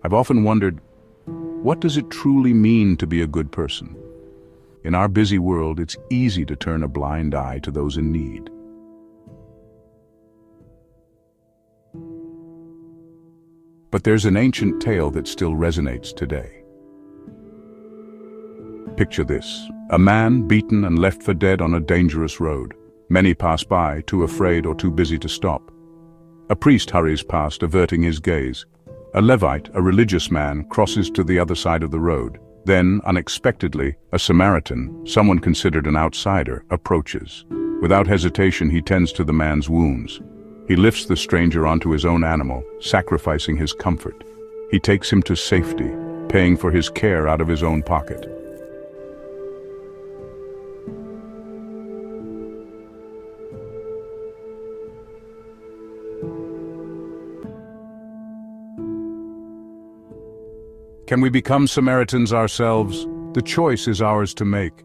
I've often wondered, what does it truly mean to be a good person? In our busy world, it's easy to turn a blind eye to those in need. But there's an ancient tale that still resonates today. Picture this: a man beaten and left for dead on a dangerous road. Many pass by, too afraid or too busy to stop. A priest hurries past, averting his gaze. A Levite, a religious man, crosses to the other side of the road. Then, unexpectedly, a Samaritan, someone considered an outsider, approaches. Without hesitation, he tends to the man's wounds. He lifts the stranger onto his own animal, sacrificing his comfort. He takes him to safety, paying for his care out of his own pocket. Can we become Samaritans ourselves? The choice is ours to make.